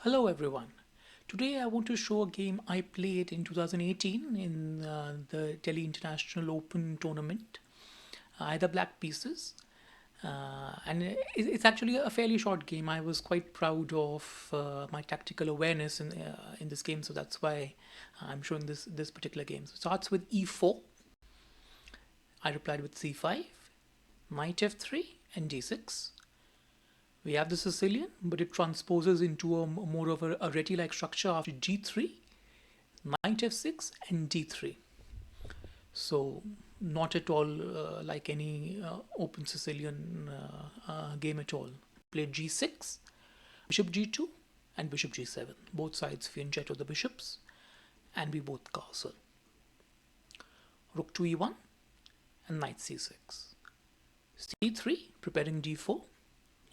Hello everyone. Today I want to show a game I played in 2018 in the Delhi International Open tournament. Either black pieces, and it's actually a fairly short game. I was quite proud of my tactical awareness in this game, so that's why I'm showing this particular game. So it starts with e4. I replied with c5, knight f3, and d6. We have the Sicilian, but it transposes into a more of a Reti-like structure after g3, knight f6, and d3. So not at all like any open Sicilian game at all. Played g6, bishop g2, and bishop g7. Both sides fianchetto the bishops, and we both castle. Rook to e1 and knight c6. c3, preparing d4,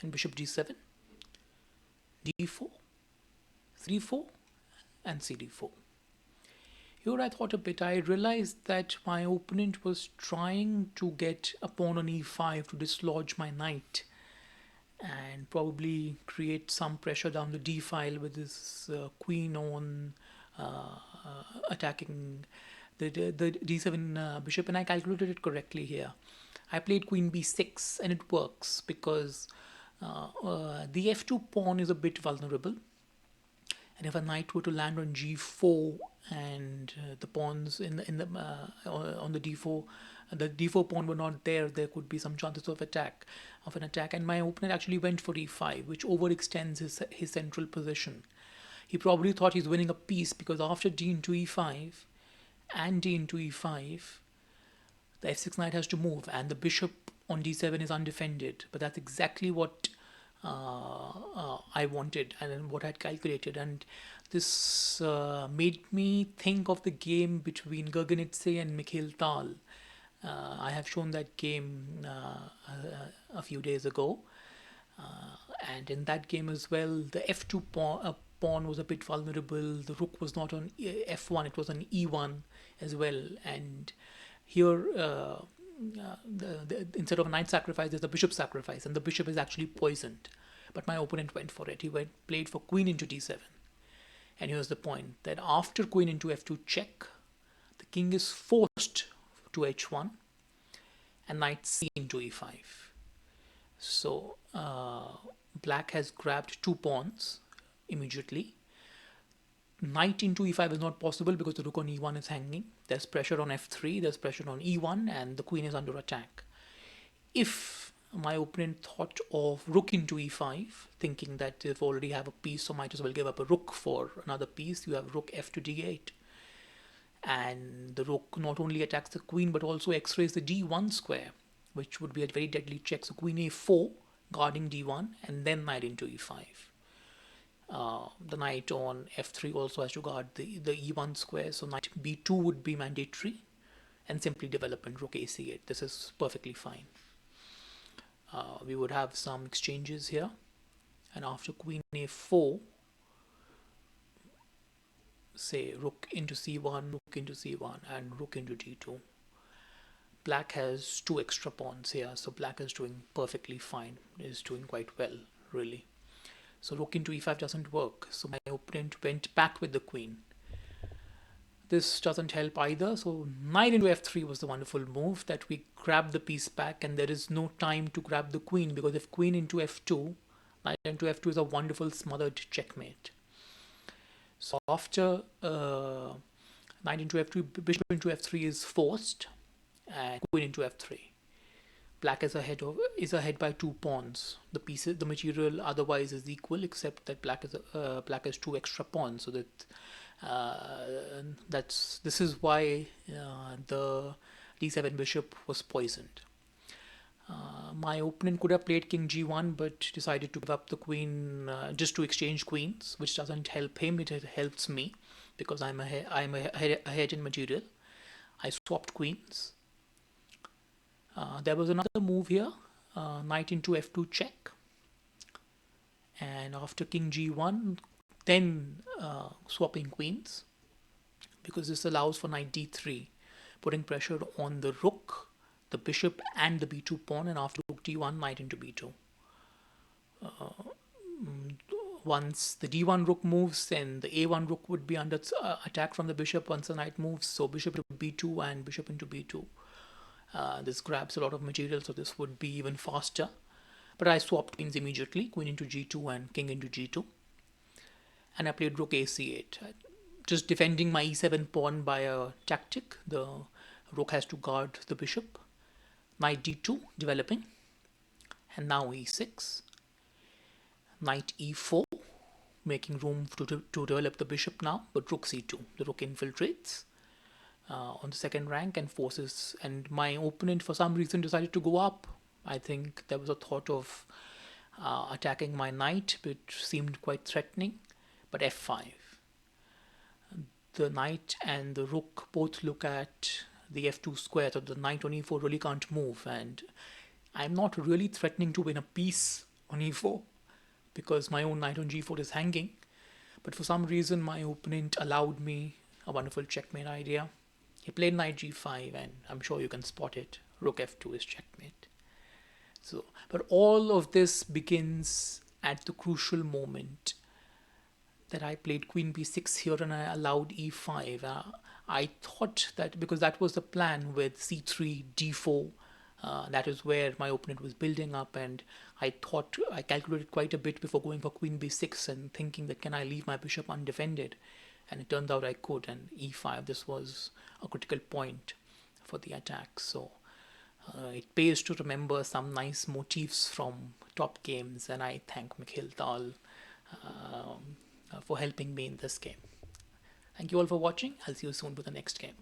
and bishop d7, d4, 3-4, and cd4. Here I thought a bit. I realized that my opponent was trying to get a pawn on e5 to dislodge my knight and probably create some pressure down the d file with his queen on attacking the d7 bishop, and I calculated it correctly here. I played queen b6 and it works because the f2 pawn is a bit vulnerable, and if a knight were to land on g4 and the pawns in the on the d4 pawn were not there, there could be some chances of an attack. And my opponent actually went for e5, which overextends his central position. He probably thought he's winning a piece because after d into e5 and d into e5, the f6 knight has to move, and the bishop on d7 is undefended. But that's exactly what I wanted and what I had calculated, and this made me think of the game between Gurgenidze and Mikhail Tal. I have shown that game a few days ago, and in that game as well, the f2 pawn was a bit vulnerable. The rook was not on f1; it was on e1 as well, and here instead of a knight sacrifice, there's a bishop sacrifice, and the bishop is actually poisoned. But my opponent went for it. He played for queen into d7. And here's the point, that after queen into f2 check, the king is forced to h1 and knight c into e5. So black has grabbed two pawns immediately. Knight into e5 is not possible because the rook on e1 is hanging. There's pressure on f3, there's pressure on e1, and the queen is under attack. If my opponent thought of rook into e5, thinking that they've already have a piece, so might as well give up a rook for another piece, you have rook f to d8. And the rook not only attacks the queen but also x-rays the d1 square, which would be a very deadly check. So queen a4, guarding d1, and then knight into e5. The knight on f3 also has to guard the e1 square, so knight b2 would be mandatory, and simply development rook ac8. This is perfectly fine. We would have some exchanges here, and after queen a4, say rook into c1, rook into c1, and rook into d2. Black has two extra pawns here, so black is doing perfectly fine, is doing quite well, really. So rook into e5 doesn't work, so my opponent went back with the queen. This doesn't help either, so knight into f3 was the wonderful move, that we grab the piece back, and there is no time to grab the queen, because if queen into f2, knight into f2 is a wonderful smothered checkmate. So after knight into f2, bishop into f3 is forced, and queen into f3. Black is ahead by two pawns. The material otherwise is equal, except that black has two extra pawns. So this is why the d7 bishop was poisoned. My opponent could have played king g1, but decided to give up the queen just to exchange queens, which doesn't help him. It helps me because I'm ahead in material. I swapped queens. There was another move here, knight into f2 check, and after king g1, then swapping queens, because this allows for knight d3, putting pressure on the rook, the bishop, and the b2 pawn, and after rook d1, knight into b2. Once the d1 rook moves, then the a1 rook would be under attack from the bishop once the knight moves. So bishop to b2 and bishop into b2. This grabs a lot of material, so this would be even faster. But I swapped queens immediately, queen into g2 and king into g2. And I played rook ac8. Just defending my e7 pawn by a tactic. The rook has to guard the bishop. Knight d2 developing. And now e6. Knight e4, making room to develop the bishop now, but rook c2. The rook infiltrates on the second rank and forces, and my opponent for some reason decided to go up. I think there was a thought of attacking my knight, which seemed quite threatening, but f5. The knight and the rook both look at the f2 square, so the knight on e4 really can't move, and I'm not really threatening to win a piece on e4 because my own knight on g4 is hanging. But for some reason, my opponent allowed me a wonderful checkmate idea. He played knight g5, and I'm sure you can spot it. Rook f2 is checkmate. So, but all of this begins at the crucial moment that I played queen b6 here and I allowed e5. I thought that because that was the plan with c3, d4, that is where my opponent was building up, and I thought I calculated quite a bit before going for queen b6 and thinking that can I leave my bishop undefended, and it turned out I could, and e5, this was a critical point for the attack. So it pays to remember some nice motifs from top games, and I thank Mikhail Tal for helping me in this game. Thank you all for watching. I'll see you soon with the next game.